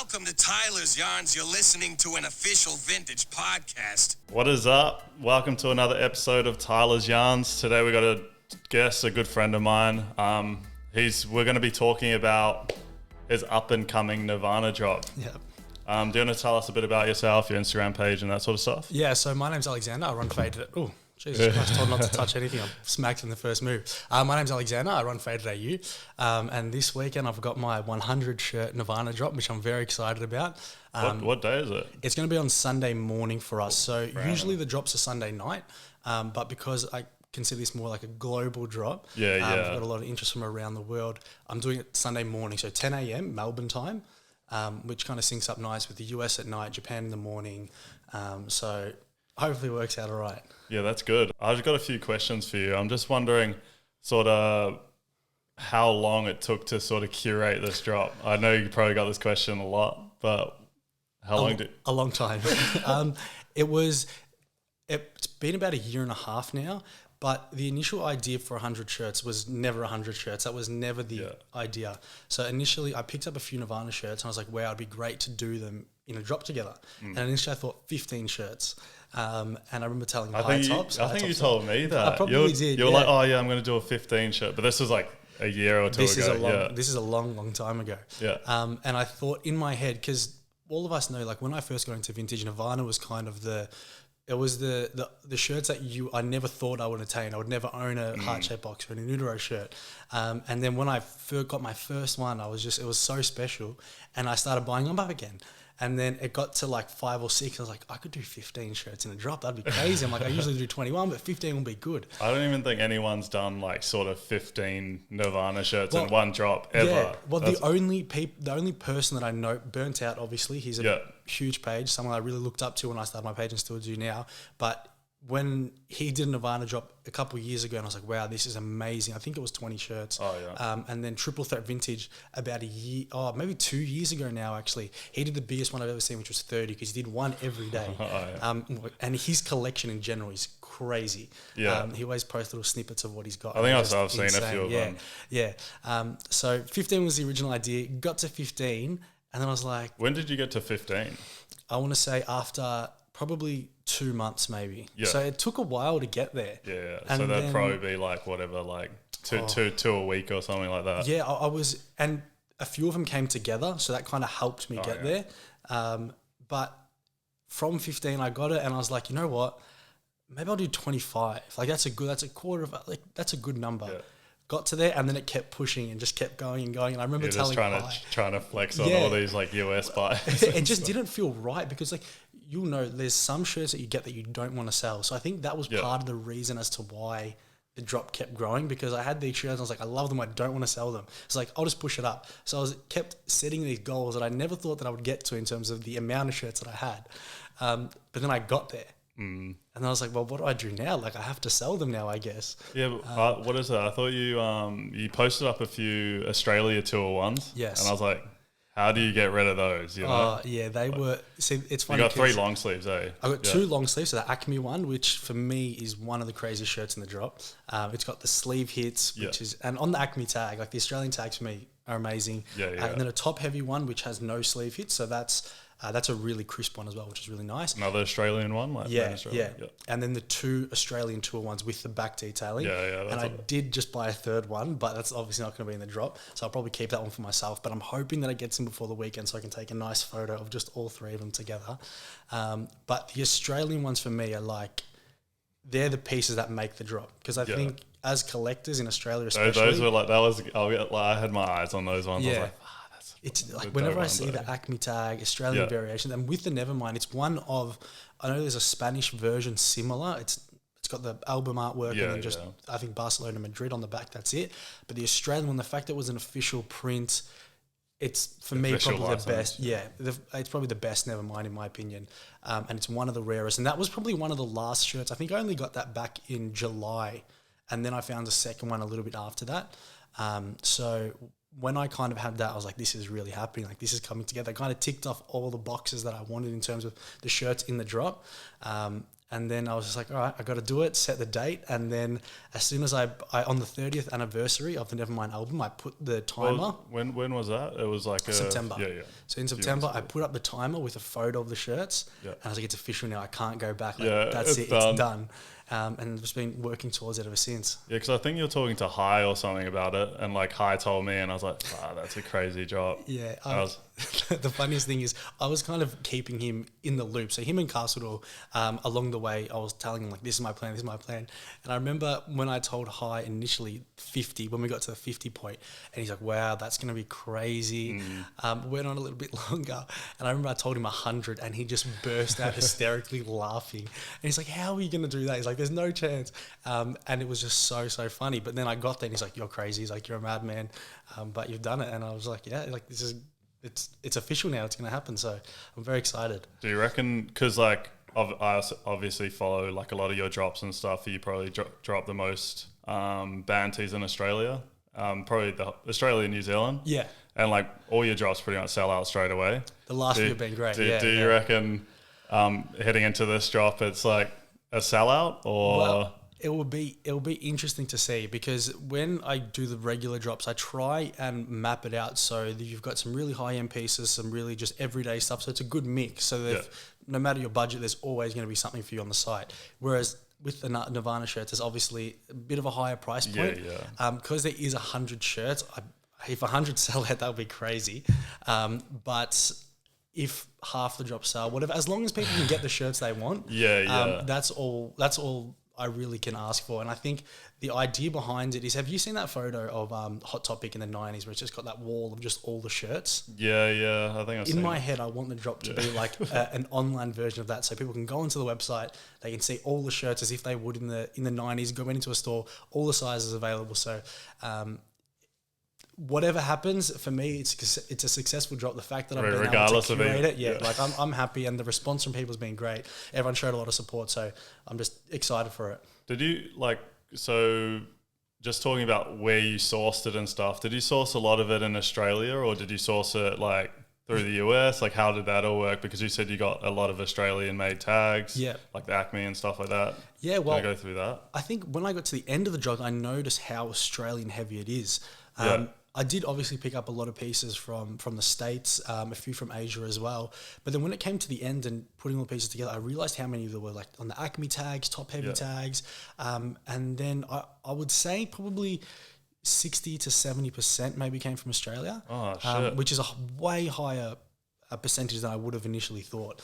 Welcome to Tyler's Yarns. You're listening to an official vintage podcast. What is up? Welcome to another episode of Tyler's Yarns. Today we got a guest, a good friend of mine. We're going to be talking about his up and coming Nirvana drop. Yep. Do you want to tell us a bit about yourself, your Instagram page, and that sort of stuff? Yeah, so my name's Alexander. I run Faded. Oh, Jesus Christ, told not to touch anything. I'm smacked in the first move. My name's Alexander. I run Faded AU. And this weekend I've got my 100 shirt Nirvana drop, which I'm very excited about. What day is it? It's going to be on Sunday morning for us. So usually the drops are Sunday night, but because I consider this more like a global drop, I've got a lot of interest from around the world. I'm doing it Sunday morning, so 10 a.m. Melbourne time. Which kind of syncs up nice with the US at night, Japan in the morning. So hopefully it works out all right. Yeah, that's good. I've got a few questions for you. I'm just wondering sort of how long it took to sort of curate this drop. I know you probably got this question a lot, but how long did... A long time. It's been about a year and a half now. But the initial idea for 100 shirts was never 100 shirts. That was never the idea. So initially I picked up a few Nirvana shirts and I was like, wow, it'd be great to do them in a drop together. And initially I thought 15 shirts. And I remember telling I think you told me that. I probably did. You were like, oh yeah, I'm going to do a 15 shirt. But this was like a year or two ago. This is a long time ago. Yeah. And I thought in my head, because all of us know, like when I first got into vintage, Nirvana was kind of the shirts that I never thought I would attain. I would never own a heart-shaped box or an Inutero shirt. And then when I got my first one, it was so special. And I started buying them up again. And then it got to like 5 or 6. I was like, I could do 15 shirts in a drop. That'd be crazy. I'm like, I usually do 21, but 15 will be good. I don't even think anyone's done like sort of 15 Nirvana shirts in one drop ever. Yeah. Well, the only person that I know burnt out, obviously, he's a huge page, someone I really looked up to when I started my page and still do now. But when he did a Nirvana drop a couple of years ago, and I was like, wow, this is amazing. I think it was 20 shirts. Oh, yeah. And then Triple Threat Vintage about maybe 2 years ago now, actually, he did the biggest one I've ever seen, which was 30, because he did one every day. And his collection in general is crazy. Yeah. He always posts little snippets of what he's got. I think I've seen a few of them. Yeah. So 15 was the original idea. Got to 15, and then I was like... When did you get to 15? I want to say after probably 2 months maybe. Yeah. So it took a while to get there. Yeah. And so that'd probably be like whatever, like two a week or something like that. Yeah, I was, and a few of them came together, so that kind of helped me get there. But from 15 I got it and I was like, you know what? Maybe I'll do 25. Like that's a good number. Yeah. Got to there and then it kept pushing and just kept going and going. And I remember telling trying to flex on all these like US buys. It just didn't feel right because like, you'll know there's some shirts that you get that you don't want to sell. So I think that was part of the reason as to why the drop kept growing, because I had these shirts and I was like, I love them. I don't want to sell them. It's like, I'll just push it up. So I kept setting these goals that I never thought that I would get to in terms of the amount of shirts that I had. But then I got there. And I was like, well, what do I do now? Like, I have to sell them now, I guess. Yeah, what is it? I thought you posted up a few Australia tour ones. Yes. And I was like, how do you get rid of those? You know? Yeah, they were... See, it's funny. You got 3 long sleeves, eh? I got 2 long sleeves. So the Acme one, which for me is one of the craziest shirts in the drop. It's got the sleeve hits, which is... And on the Acme tag, like the Australian tags for me are amazing. Yeah. And then a top heavy one, which has no sleeve hits. So that's a really crisp one as well, which is really nice. Another Australian one? Yeah. And then the 2 Australian tour ones with the back detailing. Yeah. And I did just buy a 3rd one, but that's obviously not going to be in the drop. So I'll probably keep that one for myself. But I'm hoping that it gets in before the weekend so I can take a nice photo of just all 3 of them together. But the Australian ones for me are like, they're the pieces that make the drop. Because I think as collectors in Australia especially... Those were like, I had my eyes on those ones. I was like, it's like whenever I see the Acme tag, Australian variation, and with the Nevermind, it's one of, I know there's a Spanish version similar. It's got the album artwork and then just, I think Barcelona, Madrid on the back, that's it. But the Australian one, the fact that it was an official print, it's for me probably the best. Yeah, it's probably the best Nevermind in my opinion. And it's one of the rarest. And that was probably one of the last shirts. I think I only got that back in July. And then I found a second one a little bit after that. So when I kind of had that, I was like, this is really happening. Like, this is coming together. I kind of ticked off all the boxes that I wanted in terms of the shirts in the drop. And And then I was just like, all right, I got to do it, set the date. And then as soon as I on the 30th anniversary of the Nevermind album, I put the timer. When was that? It was like September. Yeah. So in September, I put up the timer with a photo of the shirts. Yeah. And I was like, it's official now. I can't go back. Like, Yeah, that's it's it. It's done. done. And I've just been working towards it ever since. Yeah, because I think you're talking to Hai or something about it. And like Hai told me and I was like, that's a crazy drop. Yeah. The funniest thing is I was kind of keeping him in the loop. So him and Castledore, along the way, I was telling him like, this is my plan. And I remember when I told Hai initially 50, when we got to the 50 point, and he's like, wow, that's going to be crazy. Went on a little bit longer. And I remember I told him 100 and he just burst out hysterically laughing. And he's like, how are you going to do that? He's like, there's no chance. And it was just so funny. But then I got there and he's like, you're crazy. He's like, you're a madman. But you've done it. And I was like, yeah, like this is, it's official now. It's going to happen. So I'm very excited. Do you reckon, because like I obviously follow like a lot of your drops and stuff, you probably drop the most band tees in Australia, probably the Australia and New Zealand. Yeah. And like all your drops pretty much sell out straight away. The last few have been great. Do you reckon heading into this drop, it's like a sellout or... Well, it will be interesting to see, because when I do the regular drops, I try and map it out so that you've got some really high-end pieces, some really just everyday stuff. So it's a good mix. So that no matter your budget, there's always going to be something for you on the site. Whereas with the Nirvana shirts, there's obviously a bit of a higher price point. Because there is 100 shirts, if 100 sell out, that would be crazy. But if half the drops sell, whatever, as long as people can get the shirts they want, that's all I really can ask for. And I think the idea behind it is, have you seen that photo of Hot Topic in the 90s where it's just got that wall of just all the shirts? Yeah, I think I've seen In my head, I want the drop to be like an online version of that, so people can go onto the website, they can see all the shirts as if they would in the 90s, go into a store, all the sizes available. So whatever happens, for me, it's a successful drop. The fact that I've been able to curate it, like I'm happy, and the response from people has been great. Everyone showed a lot of support, so I'm just excited for it. Did you just talking about where you sourced it and stuff, did you source a lot of it in Australia, or did you source it like through the US? Like, how did that all work? Because you said you got a lot of Australian made tags, like the Acme and stuff like that. Yeah, well, can I go through that? I think when I got to the end of the drop, I noticed how Australian heavy it is. I did obviously pick up a lot of pieces from the States, a few from Asia as well. But then when it came to the end and putting all the pieces together, I realized how many there were like on the Acme tags, top heavy tags. And then I would say probably 60 to 70% maybe came from Australia, which is a way higher percentage than I would have initially thought,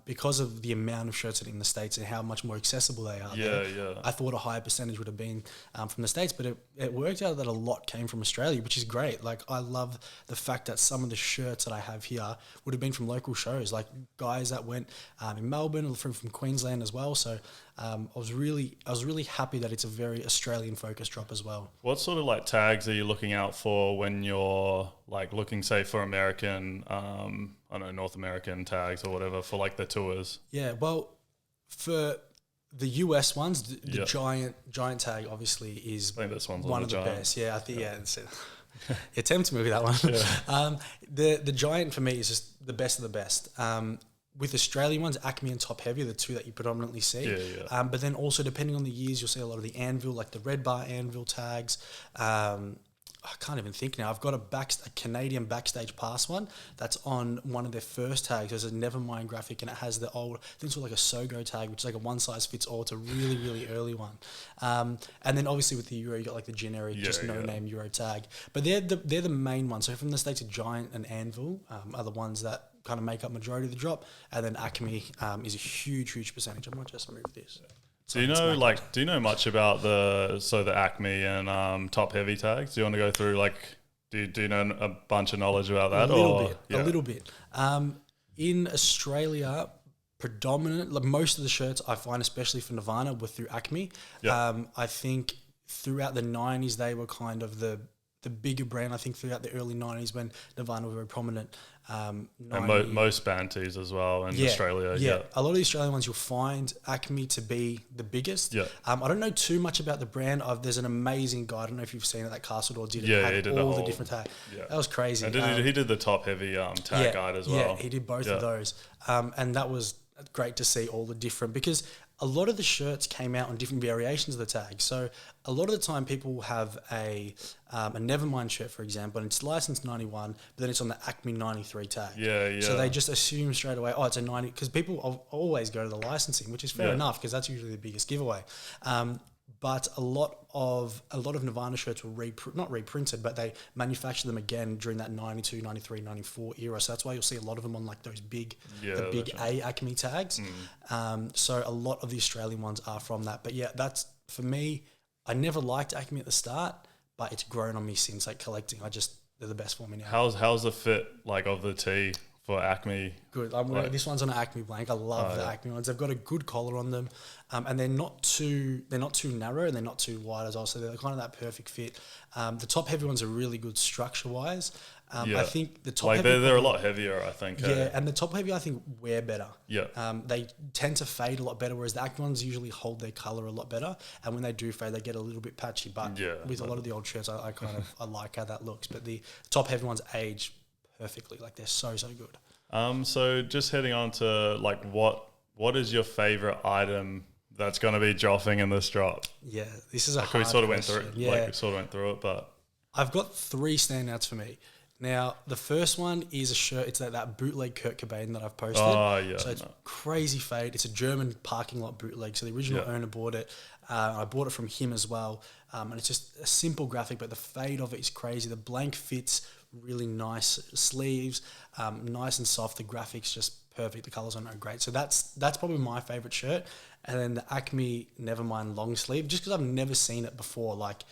because of the amount of shirts in the States and how much more accessible they are. I thought a higher percentage would have been from the States, but it worked out that a lot came from Australia, which is great. Like, I love the fact that some of the shirts that I have here would have been from local shows, like guys that went in Melbourne or from Queensland as well. So I was really happy that it's a very Australian focused drop as well. What sort of like tags are you looking out for when you're like looking, say, for American, I don't know, North American tags or whatever for like the tours? Yeah, well, for the US ones, the giant tag obviously is I think this one's one of the giant. best. Yeah, I think it tempts me with that one. The giant for me is just the best of the best. With Australian ones, Acme and Top Heavy are the two that you predominantly see. But then also, depending on the years, you'll see a lot of the Anvil, like the Red Bar Anvil tags. I can't even think now. I've got a Canadian Backstage Pass one that's on one of their first tags. There's a Nevermind graphic, and it has the old, I think it's like a Sogo tag, which is like a one size fits all. It's a really, really early one. And then obviously with the Euro, you got like the generic, no name Euro tag. But they're the main ones. So from the States, Giant and Anvil are the ones that kind of make up majority of the drop. And then Acme is a huge percentage. I might just move this. Do you know much about the Acme and Top Heavy tags? Do you want to go through do you know a bunch of knowledge about that? A little bit. In Australia, most of the shirts I find, especially for Nirvana, were through Acme. I think throughout the 90s they were kind of the bigger brand. I think throughout the early 90s when Nirvana were very prominent. And most band tees as well in Australia. A lot of the Australian ones you'll find Acme to be the biggest. I don't know too much about the brand. There's an amazing guy, I don't know if you've seen it, that Castledore did. He did all the different tags. That was crazy. And he did the Top Heavy tag guide as well. Yeah, he did both of those. And that was great to see all the different, because a lot of the shirts came out on different variations of the tag. So a lot of the time people have a Nevermind shirt, for example, and it's licensed 91, but then it's on the Acme 93 tag. Yeah. So they just assume straight away, oh, it's a 90, because people always go to the licensing, which is fair enough, because that's usually the biggest giveaway. But a lot of Nirvana shirts were not reprinted, but they manufactured them again during that 92, 93, 94 era. So that's why you'll see a lot of them on like those big A Acme tags. So a lot of the Australian ones are from that. But yeah, that's, for me, I never liked Acme at the start, but it's grown on me since, like, collecting. They're the best for me now. How's the fit like of the tee for Acme? Good. This one's on an Acme blank. I love the Acme ones. They've got a good collar on them, and they're not too narrow and they're not too wide as well. So they're kind of that perfect fit. The top heavy ones are really good structure wise. I think the top like heavy they're a lot heavier, I think. And the top heavy I think wear better. They tend to fade a lot better, whereas the Acme ones usually hold their color a lot better. And when they do fade, they get a little bit patchy. But with a lot of the old shirts, I kind of I like how that looks. But the top heavy ones age perfectly. Like, they're so good. So just heading on to like what is your favorite item that's going to be dropping in this drop? Yeah, this is a hard we sort of question. went through it. Like, we sort of went through it, but I've got 3 standouts for me. Now, the first one is a shirt. It's that bootleg Kurt Cobain that I've posted. Oh, yeah. So it's crazy fade. It's a German parking lot bootleg. So the original owner bought it. I bought it from him as well. And it's just a simple graphic, but the fade of it is crazy. The blank fits really nice, sleeves, nice and soft. The graphics just perfect. The colors on it are great. So that's probably my favorite shirt. And then the Acme Nevermind long sleeve, just because I've never seen it before. Like,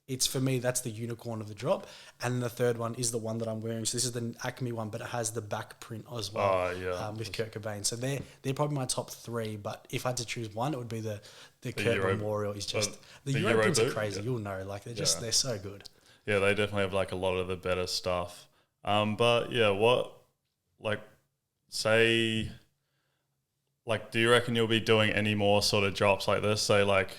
it's, for me, that's the unicorn of the drop. And the third one is the one that I'm wearing. So this is the Acme one, but it has the back print as well with Kurt Cobain. So they're probably my top 3. But if I had to choose one, it would be the Kurt Memorial. Is just the Euro prints are crazy. You'll know, like, they're so good. Yeah, they definitely have like a lot of the better stuff. But yeah, do you reckon you'll be doing any more sort of drops like this? Say like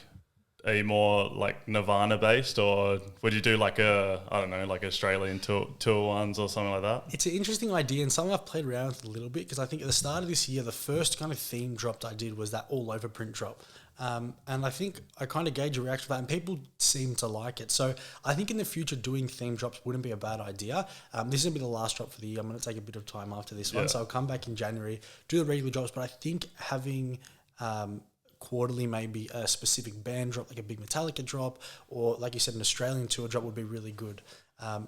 a more like Nirvana based, or would you do like like Australian tour ones or something like that? It's an interesting idea and something I've played around with a little bit, because I think at the start of this year, the first kind of theme drop I did was that all over print drop. And I think I kind of gauge a reaction to that, and people seem to like it. So I think in the future, doing theme drops wouldn't be a bad idea. This is going to be the last drop for the year. I'm going to take a bit of time after this one. So I'll come back in January, do the regular drops. But I think having quarterly maybe a specific band drop, like a big Metallica drop, or like you said, an Australian tour drop would be really good.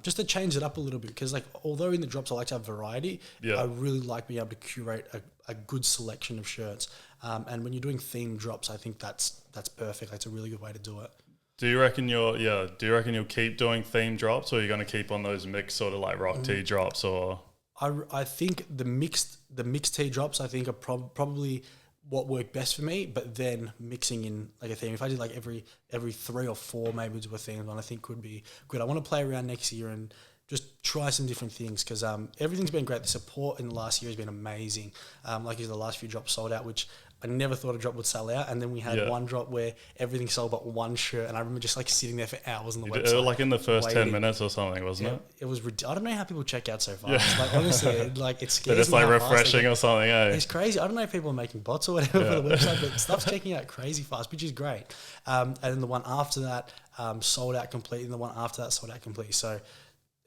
Just to change it up a little bit, because like, although in the drops I like to have variety, I really like being able to curate a good selection of shirts. And when you're doing themed drops, I think that's perfect. That's a really good way to do it. Do you reckon you'll keep doing theme drops, or are you going to keep on those mixed sort of like rock tee drops? Or I think the mixed tee drops I think are probably what worked best for me, but then mixing in like a theme. If I did like every 3 or 4 maybe do a theme one, I think could be good. I want to play around next year and just try some different things, because everything's been great. The support in the last year has been amazing. Like the last few drops sold out, which I never thought a drop would sell out. And then we had one drop where everything sold but one shirt, and I remember just like sitting there for hours on the website. Like in the first waiting. 10 minutes or something, wasn't it? It was I don't know how people check out so fast. Like, honestly, it's scary. They're just like refreshing or something, eh? It's crazy. I don't know if people are making bots or whatever for the website, but stuff's checking out crazy fast, which is great. And then the one after that sold out completely, and the one after that sold out completely. So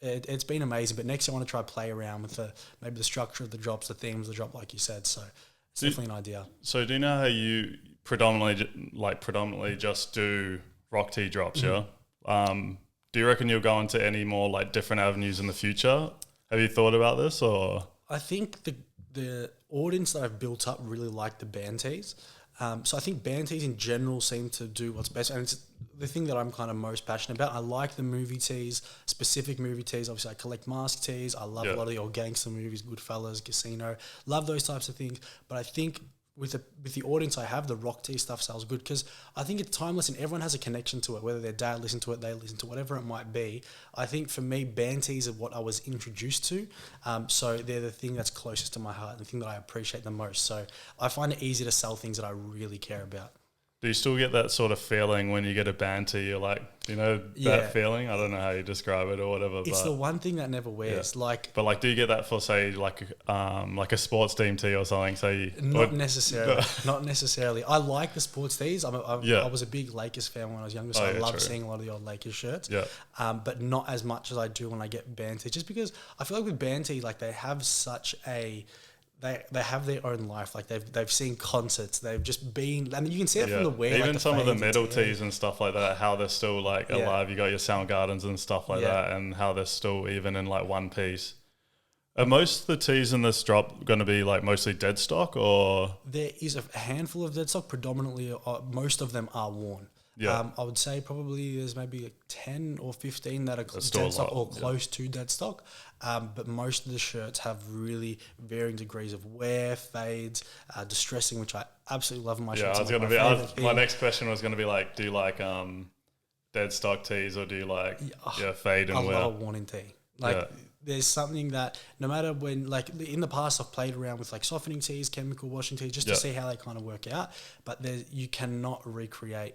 it's been amazing. But next I want to try play around with maybe the structure of the drops, the themes of the drop, like you said. So it's definitely an idea. So do you know how you predominantly just do rock tee drops, yeah? Do you reckon you'll go into any more like different avenues in the future? Have you thought about this? Or I think the audience that I've built up really like the band tees. So I think band tees in general seem to do what's best, and it's the thing that I'm kind of most passionate about. I like the movie tees, specific movie tees. Obviously, I collect mask tees. I love a lot of the old gangster movies, Goodfellas, Casino. Love those types of things. But I think with the audience I have, the rock tee stuff sells good, because I think it's timeless and everyone has a connection to it. Whether their dad listened to it, they listen to whatever it might be. I think for me, band tees are what I was introduced to. So they're the thing that's closest to my heart, and the thing that I appreciate the most. So I find it easy to sell things that I really care about. Do you still get that sort of feeling when you get a band tee? You're like, that feeling? I don't know how you describe it or whatever. It's the one thing that never wears. Yeah. But do you get that for, say, like a sports team tee or something? Not necessarily. Not necessarily. I like the sports tees. I was a big Lakers fan when I was younger, so I love seeing a lot of the old Lakers shirts. Yeah. But not as much as I do when I get band tees, just because I feel like with band tees, like they have such a... They have their own life. Like they've seen concerts. They've just been. I mean, you can see it from the wear. Even like some of the metal tees and stuff like that. How they're still like alive. You got your Soundgardens and stuff like that, and how they're still even in like one piece. Are most of the tees in this drop going to be like mostly dead stock, or there is a handful of dead stock? Predominantly, most of them are worn. Yeah. I would say probably there's maybe 10 or 15 that are dead stock or close to dead stock. But most of the shirts have really varying degrees of wear, fades, distressing, which I absolutely love in my shirts. My next question was going to be like, do you like dead stock tees or do you like fade and wear? I love a worn-in tee. There's something that no matter when, like in the past, I've played around with like softening tees, chemical washing tees, just to see how they kind of work out. But you cannot recreate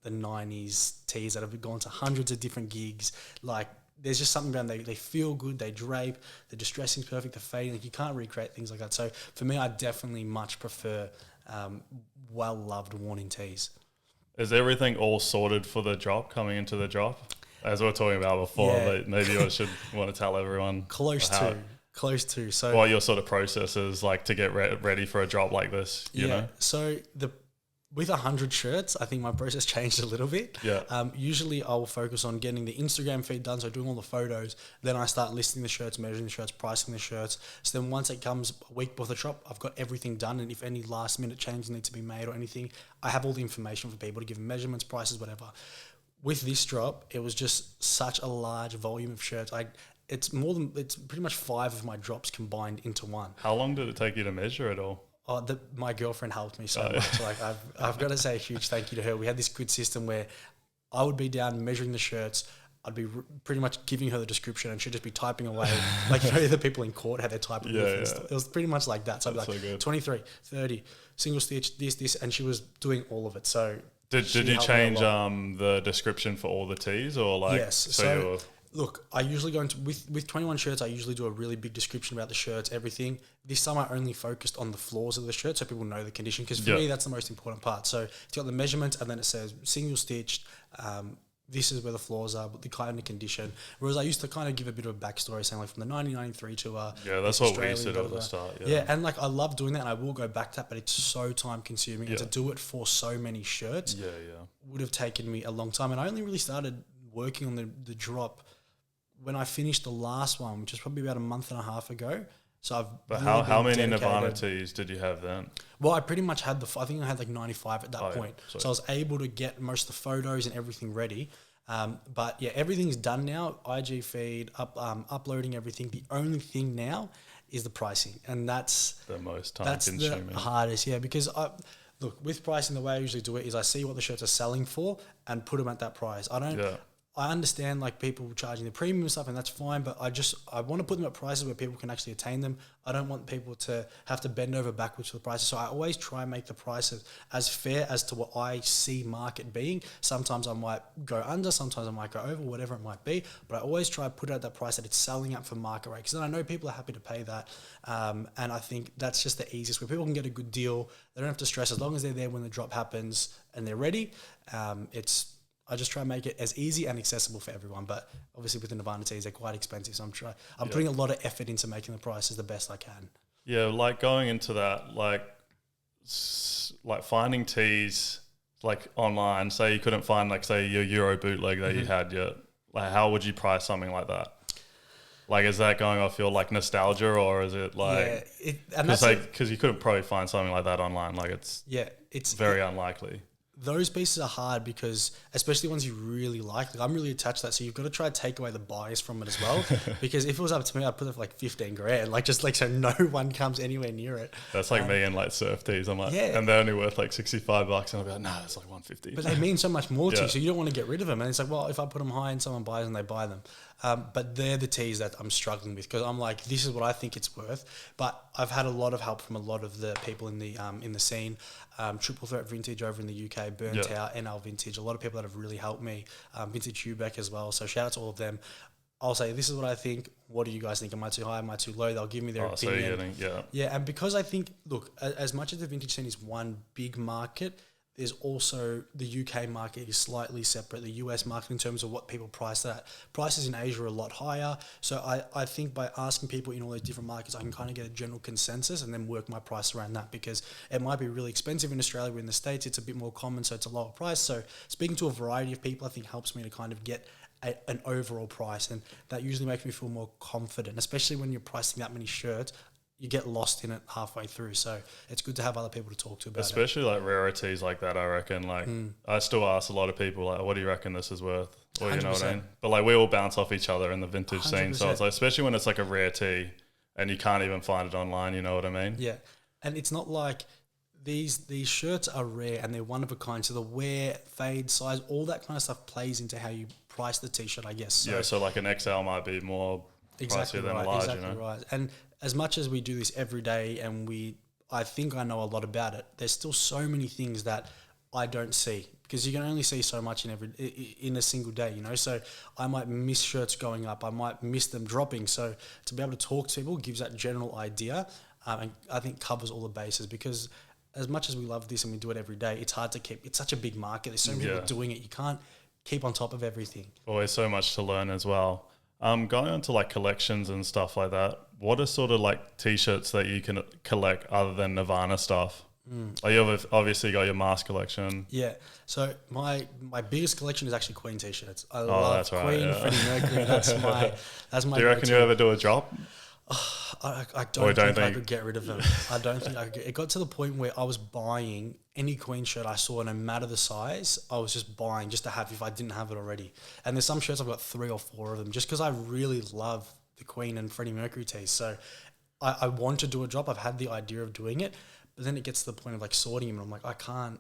the 90s tees that have gone to hundreds of different gigs. Like there's just something around they feel good, they drape, the distressing's perfect, the fading, like you can't recreate things like that. So for me, I definitely much prefer well-loved worn-in tees. Is everything all sorted for the drop, coming into the drop? As we were talking about before, but maybe I should want to tell everyone. Close to. So what your sort of process is like to get ready for a drop like this, you know? So with 100 shirts, I think my process changed a little bit. Yeah. Usually I will focus on getting the Instagram feed done, so doing all the photos. Then I start listing the shirts, measuring the shirts, pricing the shirts. So then once it comes a week before the drop, I've got everything done. And if any last minute changes need to be made or anything, I have all the information for people to give them measurements, prices, whatever. With this drop, it was just such a large volume of shirts. It's pretty much 5 of my drops combined into one. How long did it take you to measure it all? My girlfriend helped me so much. Like I've got to say a huge thank you to her. We had this good system where I would be down measuring the shirts. I'd be pretty much giving her the description and she'd just be typing away. Like the people in court had their typing. It was pretty much like that. So I'd be like 23, 30, single stitch, this, and she was doing all of it. So did you change the description for all the tees or like? Yes. So look, I usually go into with 21 shirts. I usually do a really big description about the shirts, everything. This time I only focused on the flaws of the shirt, so people know the condition. Because for me, that's the most important part. So it's got the measurements, and then it says single stitched. This is where the flaws are, but the kind of condition. Whereas I used to kind of give a bit of a backstory, saying like from the 1993 to that's what we said at the start. Yeah, and like I love doing that, and I will go back to that, but it's so time consuming, and to do it for so many shirts, would have taken me a long time. And I only really started working on the drop when I finished the last one, which was probably about a month and a half ago. So But how many Nirvana tees did you have then? Well, I pretty much had I think I had like 95 at that point. So I was able to get most of the photos and everything ready. But yeah, everything's done now. IG feed, uploading everything. The only thing now is the pricing. And that's the most time consuming. The hardest, because look, with pricing, the way I usually do it is I see what the shirts are selling for and put them at that price. I understand like people charging the premium stuff, and that's fine, but I want to put them at prices where people can actually attain them. I don't want people to have to bend over backwards for the prices. So I always try and make the prices as fair as to what I see market being. Sometimes I might go under, sometimes I might go over, whatever it might be, but I always try to put it at that price that it's selling at for market rate, because then I know people are happy to pay that. And I think that's just the easiest, where people can get a good deal. They don't have to stress, as long as they're there when the drop happens and they're ready. I just try and make it as easy and accessible for everyone. But obviously with the Nirvana tees, they're quite expensive. So I'm putting a lot of effort into making the prices the best I can. Yeah, like going into that, like finding tees like online, say you couldn't find like say your Euro bootleg that you had yet, like how would you price something like that? Like, is that going off your like nostalgia, or is it like, because you couldn't probably find something like that online. Like it's very unlikely. Those pieces are hard because, especially ones you really like I'm really attached to that. So you've got to try to take away the bias from it as well. Because if it was up to me, I'd put it for like 15 grand, like just like so no one comes anywhere near it. That's like me and like surf tees. I'm like, and they're only worth like $65, and I'll be like, no, it's like 150. But they mean so much more to you, so you don't want to get rid of them. And it's like, well, if I put them high and someone buys them, they buy them. But they're the tees that I'm struggling with, because I'm like, this is what I think it's worth. But I've had a lot of help from a lot of the people in the scene. Triple Threat Vintage over in the UK, Burnt Out, NL Vintage. A lot of people that have really helped me. Vintage Hubeck as well. So shout out to all of them. I'll say, this is what I think. What do you guys think? Am I too high? Am I too low? They'll give me their opinion. Yeah, and because I think, look, as much as the vintage scene is one big market, there's also the UK market is slightly separate. The US market, in terms of what people price that. Prices in Asia are a lot higher. So I think by asking people in all those different markets, I can kind of get a general consensus and then work my price around that, because it might be really expensive in Australia, but in the States it's a bit more common, so it's a lower price. So speaking to a variety of people, I think helps me to kind of get an overall price, and that usually makes me feel more confident, especially when you're pricing that many shirts. You get lost in it halfway through, so it's good to have other people to talk to about especially like rarities like that. I reckon, like, I still ask a lot of people, like, what do you reckon this is worth, or 100%. You know what I mean? But like, we all bounce off each other in the vintage 100%. Scene, so it's like, especially when it's like a rare tee and you can't even find it online, you know what I mean? Yeah, and it's not like these shirts are rare and they're one of a kind, so the wear, fade, size, all that kind of stuff plays into how you price the t-shirt, I guess. So, so like an XL might be more pricier than a large, you know? Right. And as much as we do this every day and I think I know a lot about it, there's still so many things that I don't see, because you can only see so much in a single day, you know? So I might miss shirts going up, I might miss them dropping. So to be able to talk to people gives that general idea, and I think covers all the bases, because as much as we love this and we do it every day, it's hard to keep. It's such a big market. There's so many people doing it. You can't keep on top of everything. Always so much to learn as well. Going on to like collections and stuff like that, what are sort of like t-shirts that you can collect other than Nirvana stuff? Like, you've obviously got your mask collection. Yeah. So my biggest collection is actually Queen t-shirts. I love Queen, Freddie Mercury. That's my. Do you reckon you ever do a drop? I don't think I could get rid of them. I don't think I could. It got to the point where I was buying any Queen shirt I saw, no matter the size. I was just buying just to have if I didn't have it already. And there's some shirts I've got 3 or 4 of them, just because I really love the Queen and Freddie Mercury tees. So I want to do a drop. I've had the idea of doing it, but then it gets to the point of like sorting them, and I'm like, I can't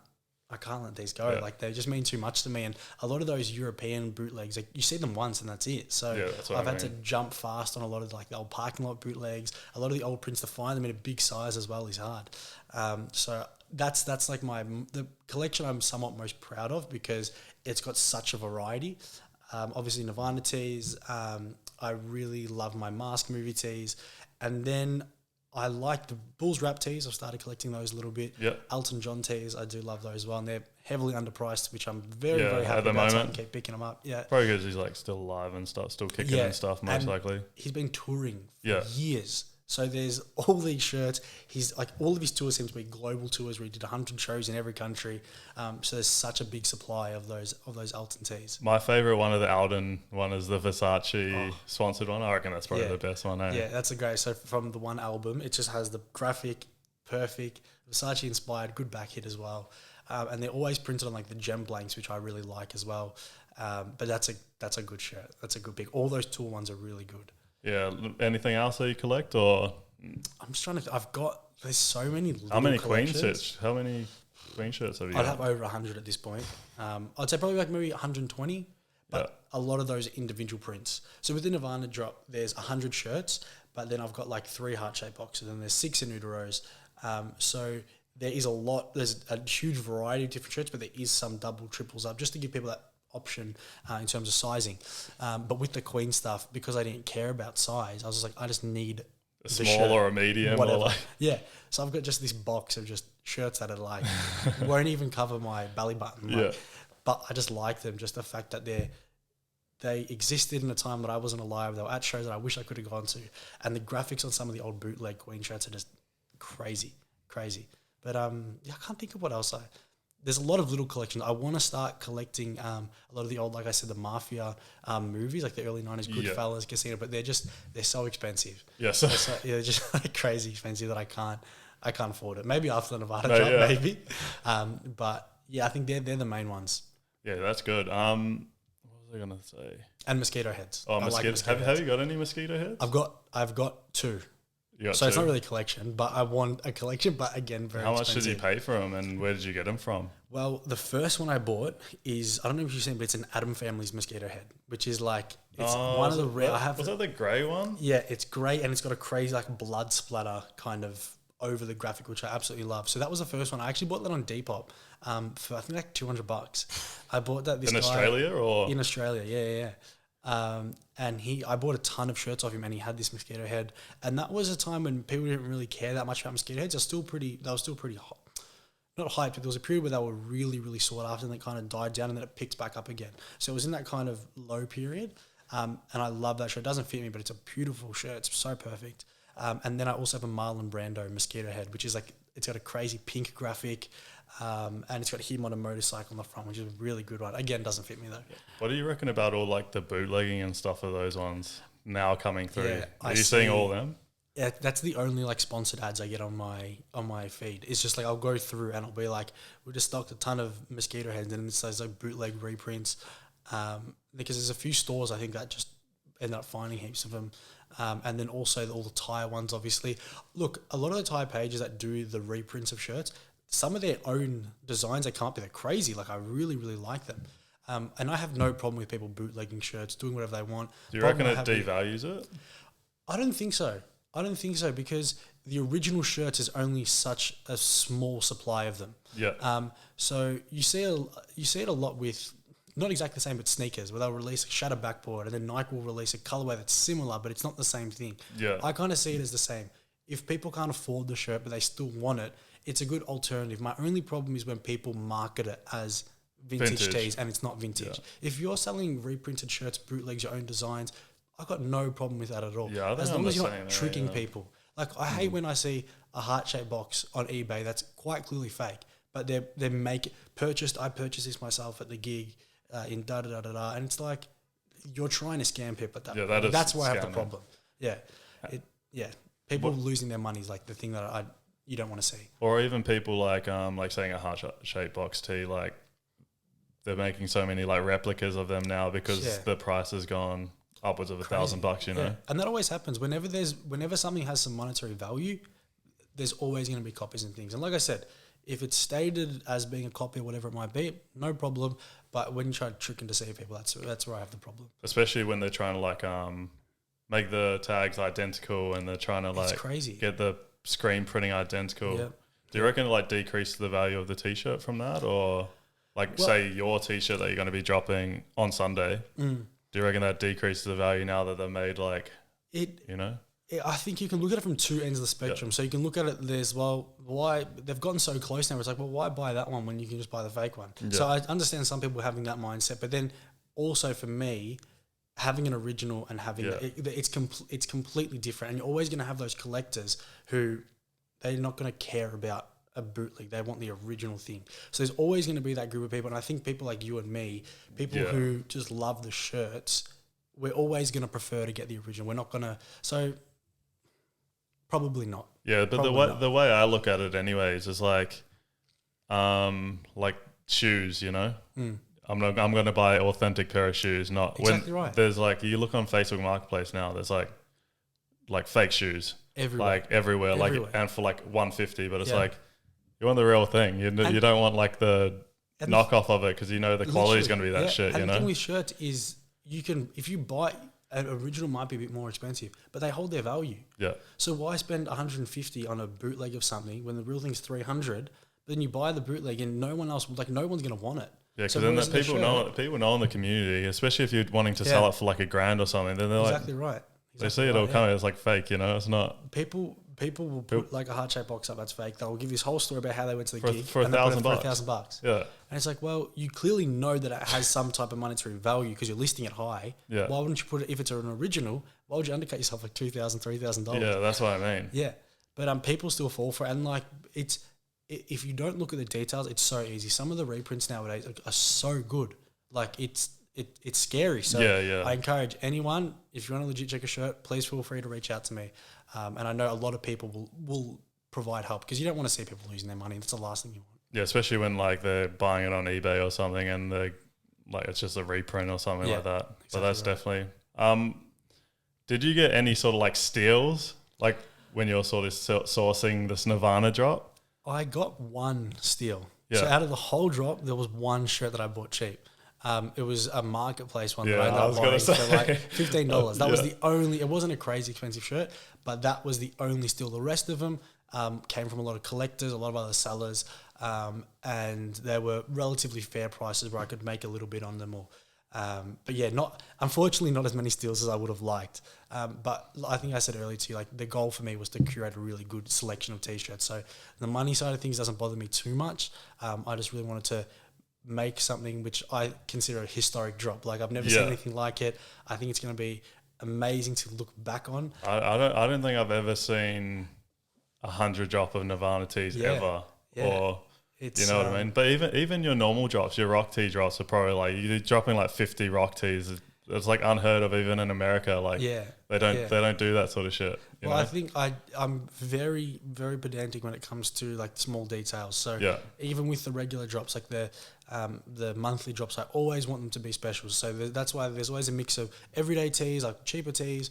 let these go. Like, they just mean too much to me. And a lot of those European bootlegs, like, you see them once and that's it. So I've had to jump fast on a lot of like the old parking lot bootlegs. A lot of the old prints, to find them in a big size as well is hard. So that's like the collection I'm somewhat most proud of, because it's got such a variety. Obviously Nirvana tees. I really love my Mask movie tees. And then I like the Bulls rap tees. I've started collecting those a little bit. Elton John tees, I do love those as well. And they're heavily underpriced, which I'm very happy about. So I can keep picking them up. Yeah. Probably because he's like still alive and stuff, still kicking and stuff, most likely. He's been touring for years. So there's all these shirts. He's like, all of his tours seem to be global tours where he did 100 shows in every country. So there's such a big supply of those Elton tees. My favourite one of the Alden one is the Versace sponsored one. I reckon that's probably the best one. Yeah, that's a great. So from the one album, it just has the graphic, perfect, Versace inspired, good back hit as well. And they're always printed on like the gem blanks, which I really like as well. But that's a good shirt. That's a good pick. All those tour ones are really good. Yeah. Anything else that you collect, or? I'm just trying to. There's so many. How many Queen shirts? How many Queen shirts have you? I'd have over 100 at this point. I'd say probably like maybe 120. But a lot of those are individual prints. So with the Nirvana drop, there's 100 shirts, but then I've got like 3 heart-shaped boxes, and there's 6 in Uteros. So there is a lot. There's a huge variety of different shirts, but there is some double, triples up, just to give people that option in terms of sizing. But with the Queen stuff, because I didn't care about size, I was just like, I just need a small or a medium, whatever. Or like So I've got just this box of just shirts that are like won't even cover my belly button. But I just like them. Just the fact that they existed in a time that I wasn't alive. They were at shows that I wish I could have gone to, and the graphics on some of the old bootleg Queen shirts are just crazy. But I can't think of what else there's a lot of little collections. I want to start collecting a lot of the old, like I said, the Mafia movies, like the early 90s, Goodfellas, Casino, but they're so expensive. Yes. They're just like crazy expensive that I can't afford it. Maybe after the Nevada drop, maybe. But yeah, I think they're the main ones. Yeah, that's good. What was I going to say? And mosquito heads. Oh, mosquitoes. Have you got any mosquito heads? I've got 2. So it's not really a collection, but I want a collection. But again, very expensive. How much did you pay for them, and where did you get them from? Well, the first one I bought is, I don't know if you've seen, but it's an Adam Family's mosquito head, which is like, it's one of the rare. Was that the grey one? Yeah, it's grey and it's got a crazy like blood splatter kind of over the graphic, which I absolutely love. So that was the first one. I actually bought that on Depop for I think like $200. I bought that in Australia or in Australia, yeah. And I bought a ton of shirts off him, and he had this mosquito head. And that was a time when people didn't really care that much about mosquito heads. They were still pretty hot. Not hyped, but there was a period where they were really, really sought after, and they kind of died down, and then it picked back up again. So it was in that kind of low period. And I love that shirt. It doesn't fit me, but it's a beautiful shirt. It's so perfect. And then I also have a Marlon Brando mosquito head, which is like, it's got a crazy pink graphic. And it's got him on a motorcycle on the front, which is a really good one. Again, doesn't fit me though. What do you reckon about all like the bootlegging and stuff of those ones now coming through? Yeah, Are you seeing all of them? Yeah, that's the only like sponsored ads I get on my feed. It's just like I'll go through and I'll be like, we just stocked a ton of mosquito heads, and it says like bootleg reprints. Because there's a few stores I think that just end up finding heaps of them. And then also all the Thai ones, obviously. Look, a lot of the Thai pages that do the reprints of shirts, some of their own designs, they come up with, they're crazy. Like, I really, really like them. And I have no problem with people bootlegging shirts, doing whatever they want. Do you reckon it devalues it? I don't think so. Because the original shirts is only such a small supply of them. Yeah. So you see it a lot with, not exactly the same, but sneakers, where they'll release a shatter backboard, and then Nike will release a colorway that's similar, but it's not the same thing. Yeah. I kind of see it as the same. If people can't afford the shirt, but they still want it, it's a good alternative. My only problem is when people market it as vintage tees and it's not vintage. Yeah. If you're selling reprinted shirts, bootlegs, your own designs, I've got no problem with that at all. Yeah, as long as you're not tricking people. Like, I hate when I see a heart-shaped box on eBay that's quite clearly fake, but I purchased this myself at the gig in da-da-da-da-da, and it's like, you're trying to scam people at that point. That's where I have the problem. Yeah. People losing their money is like the thing that you don't want to see. Or even people like saying a heart-shaped box tee, like they're making so many like replicas of them now because the price has gone upwards of $1,000, you know? Yeah. And that always happens. Whenever something has some monetary value, there's always going to be copies and things. And like I said, if it's stated as being a copy or whatever it might be, no problem. But when you try to trick and deceive people, that's where I have the problem. Especially when they're trying to like make the tags identical, and they're trying to like get the screen printing identical. Yep. Do you reckon it like decreases the value of the t-shirt from that, or like say your t-shirt that you're going to be dropping on Sunday? Do you reckon that decreases the value now that they're made like it? You know. I think you can look at it from two ends of the spectrum. So you can look at it, why they've gotten so close now. It's like, well, why buy that one when you can just buy the fake one? Yeah. So I understand some people having that mindset, but then also for me, having an original and having it's completely different. And you're always going to have those collectors who they're not going to care about a bootleg. They want the original thing. So there's always going to be that group of people. And I think people like you and me, people who just love the shirts, we're always going to prefer to get the original. We're not going to. So probably not. Yeah, but the way I look at it anyways is like shoes, you know? I'm going to buy an authentic pair of shoes, not exactly right. There's like, you look on Facebook Marketplace now, there's like fake shoes everywhere. Like, and for like $150, but it's like, you want the real thing. You don't want like the knockoff of it, because you know the quality is going to be that shit. And the thing with shirts is if you buy an original, might be a bit more expensive, but they hold their value. Yeah. So why spend $150 on a bootleg of something when the real thing's $300? But then you buy the bootleg and no one's going to want it. Yeah, because then people know in the community, especially if you're wanting to sell it for like $1,000 or something. Then they're exactly right. They see it all coming. It's like fake, you know. It's not. People will put like a heart-shaped box up that's fake. They'll give this whole story about how they went to the gig for $1,000. Yeah, and it's like, well, you clearly know that it has some type of monetary value because you're listing it high. Yeah. Why wouldn't you put it, if it's an original? Why would you undercut yourself like $2,000, $3,000? Yeah, that's what I mean. Yeah, but people still fall for it, and like if you don't look at the details, it's so easy. Some of the reprints nowadays are so good. Like it's scary. So I encourage anyone, if you want to legit check a shirt, please feel free to reach out to me. And I know a lot of people will provide help, because you don't want to see people losing their money. That's the last thing you want. Yeah, especially when like they're buying it on eBay or something, and they like it's just a reprint or something like that. Exactly, but that's definitely. Did you get any sort of like steals? Like when you're sort of sourcing this Nirvana drop? I got one steal. Yeah. So out of the whole drop, there was one shirt that I bought cheap. It was a marketplace one that I Yeah, ended I up was gonna buying for say. like $15. That was Yeah. the only, it wasn't a crazy expensive shirt, but that was the only steal. The rest of them came from a lot of collectors, a lot of other sellers, and they were relatively fair prices where I could make a little bit on them. But yeah, unfortunately not as many steals as I would have liked. But I think I said earlier to you, like the goal for me was to curate a really good selection of t-shirts. So the money side of things doesn't bother me too much. I just really wanted to make something which I consider a historic drop. Like I've never seen anything like it. I think it's going to be amazing to look back on. I don't think I've ever seen 100 drop of Nirvana tees ever. Yeah. Or It's, you know what I mean? But even your normal drops, your rock tee drops are probably like you're dropping like 50 rock tees. It's like unheard of even in America. Like they don't do that sort of shit. You know? I think I'm very, very pedantic when it comes to like small details. So even with the regular drops, like the monthly drops, I always want them to be special. So that's why there's always a mix of everyday tees, like cheaper tees,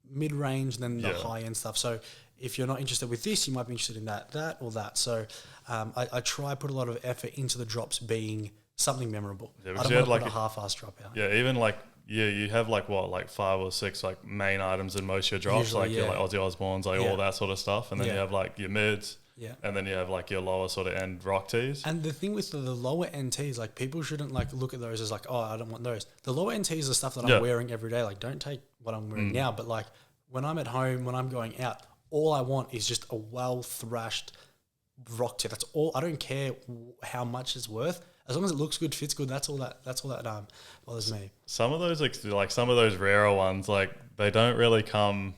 mid-range, then the high-end stuff. So if you're not interested with this, you might be interested in that or that. So I try put a lot of effort into the drops being something memorable. I don't want to put a half-ass drop out. Yeah, even like you have like 5 or 6 like main items in most of your drops, usually, your like Ozzy Osbournes, like all that sort of stuff, and then you have like your mids. Yeah. And then you have like your lower sort of end rock tees. And the thing with the lower end tees, like people shouldn't like look at those as like, oh, I don't want those. The lower end tees are stuff that I'm wearing every day. Like don't take what I'm wearing now, but like when I'm at home, when I'm going out, all I want is just a well thrashed rock tee. That's all. I don't care how much it's worth. As long as it looks good, fits good, that's all that bothers me. Some of those like some of those rarer ones, like they don't really come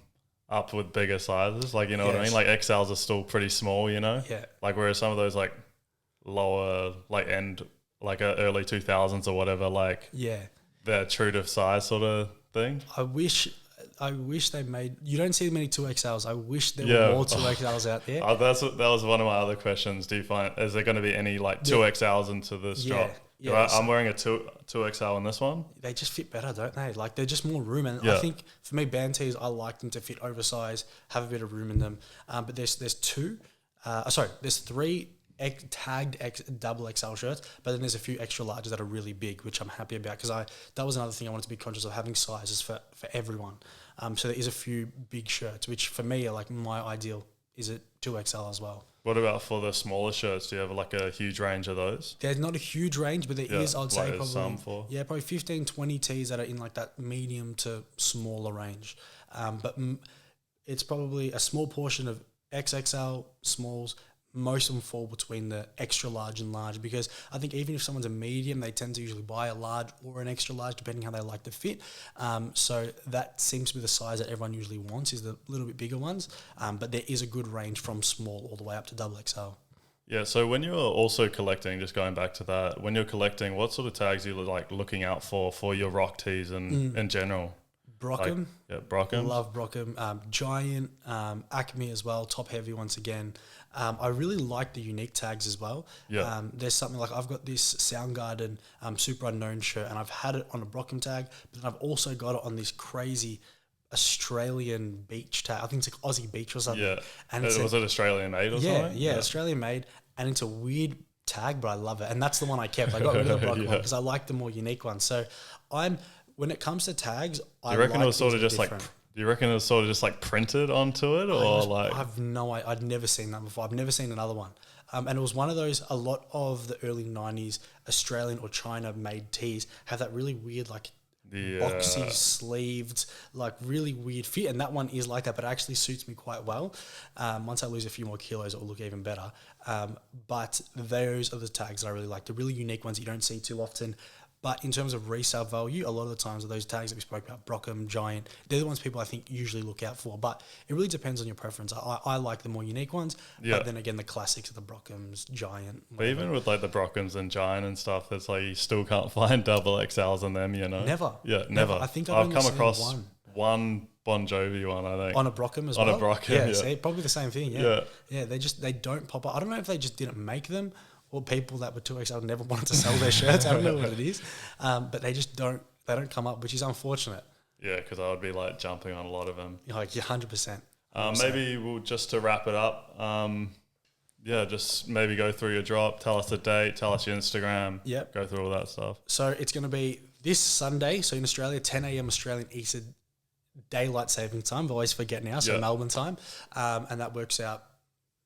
up with bigger sizes, like you know what I mean. Like XLs are still pretty small, you know. Yeah. Like whereas some of those like lower like end like early 2000s or whatever, like they're true to size sort of thing. I wish they made. You don't see many 2XLs. I wish there were more 2XLs out there. That was one of my other questions. Do you find is there going to be any like 2XLs into this drop? Yeah, I'm wearing a 2XL in this one. They just fit better, don't they? Like they're just more room, and I think for me, band tees, I like them to fit oversized, have a bit of room in them. But there's three tagged double XL shirts, but then there's a few extra larges that are really big, which I'm happy about because that was another thing I wanted to be conscious of, having sizes for everyone. So there is a few big shirts, which for me are like my ideal is a 2XL as well. What about for the smaller shirts? Do you have like a huge range of those? There's not a huge range, but there is, I'd say probably 15, 20 tees that are in like that medium to smaller range. But it's probably a small portion of XXL, smalls. Most of them fall between the extra large and large, because I think even if someone's a medium, they tend to usually buy a large or an extra large, depending how they like to fit. So that seems to be the size that everyone usually wants, is the little bit bigger ones. But there is a good range from small all the way up to double XL. Yeah, so when you're also collecting, just going back to that, when you're collecting, what sort of tags are you like looking out for your rock tees and in general? Brockham. Brockham. Love Brockham. Giant, Acme as well, top heavy once again. I really like the unique tags as well. Yeah. There's something like I've got this Soundgarden Super Unknown shirt, and I've had it on a Brockham tag, but then I've also got it on this crazy Australian beach tag. I think it's like Aussie Beach or something. Yeah. And was it Australian made or something? Yeah, Australian made, and it's a weird tag, but I love it. And that's the one I kept. I got rid of the Brockham one because I like the more unique one. So when it comes to tags, I reckon it was sort of just different. Do you reckon it was sort of just like printed onto it, or I'd never seen that before. I've never seen another one. And it was one of those, a lot of the early 90s Australian or China made tees have that really weird like boxy sleeved, like really weird fit. And that one is like that, but it actually suits me quite well. Once I lose a few more kilos, it will look even better. But those are the tags that I really like, the really unique ones you don't see too often. But in terms of resale value, a lot of the times those tags that we spoke about, Brockham, Giant, they're the ones people I think usually look out for. But it really depends on your preference. I like the more unique ones. Yeah. But then again, the classics are the Brockhams, Giant. Whatever. But even with like the Brockhams and Giant and stuff, it's like you still can't find double XLs in them, you know? Never. Yeah, never. I think I've come across one Bon Jovi one, I think. On a Brockham as well? On a Brockham, yeah. See, probably the same thing, Yeah, they don't pop up. I don't know if they just didn't make them, or people that were 2XL never wanted to sell their shirts. I don't know what it is. But they just don't come up, which is unfortunate. Yeah, because I would be like jumping on a lot of them. Like 100%. Maybe we'll just to wrap it up. Just maybe go through your drop. Tell us the date. Tell us your Instagram. Yep. Go through all that stuff. So it's going to be this Sunday. So in Australia, 10 a.m. Australian Eastern Daylight Saving Time. I always forget now. So Melbourne time, and that works out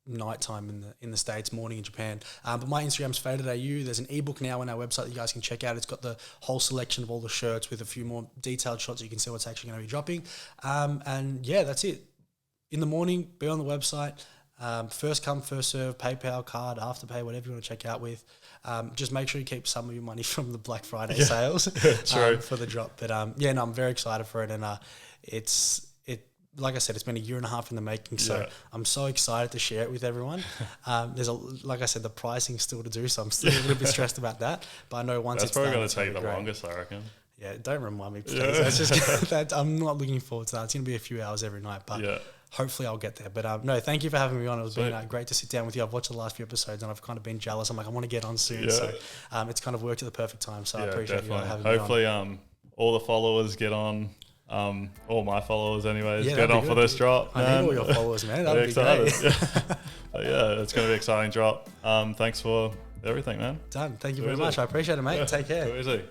nighttime in the States, morning in Japan. But my Instagram's faded.au. There's an ebook now on our website that you guys can check out. It's got the whole selection of all the shirts with a few more detailed shots so you can see what's actually going to be dropping. And yeah, that's it. In the morning, be on the website. First come, first serve, PayPal, card, Afterpay, whatever you want to check out with. Just make sure you keep some of your money from the Black Friday sales for the drop. But I'm very excited for it. And like I said, it's been a year and a half in the making, so I'm so excited to share it with everyone. Like I said, the pricing's still to do, so I'm still a little bit stressed about that. But I know once that's it's done, probably going it's to take the longest, I reckon. Yeah, don't remind me, please. That's just that I'm not looking forward to that. It's going to be a few hours every night, but hopefully I'll get there. But no, thank you for having me on. It was been great to sit down with you. I've watched the last few episodes and I've kind of been jealous. I'm like, I want to get on soon. So it's kind of worked at the perfect time. So I appreciate you having me on. Hopefully all the followers get on. All my followers anyways, get on for this drop. I need all your followers, man. That'd be great. It's going to be an exciting drop. Thanks for everything, man. Done. Thank you very much. I appreciate it, mate. Take care. Easy.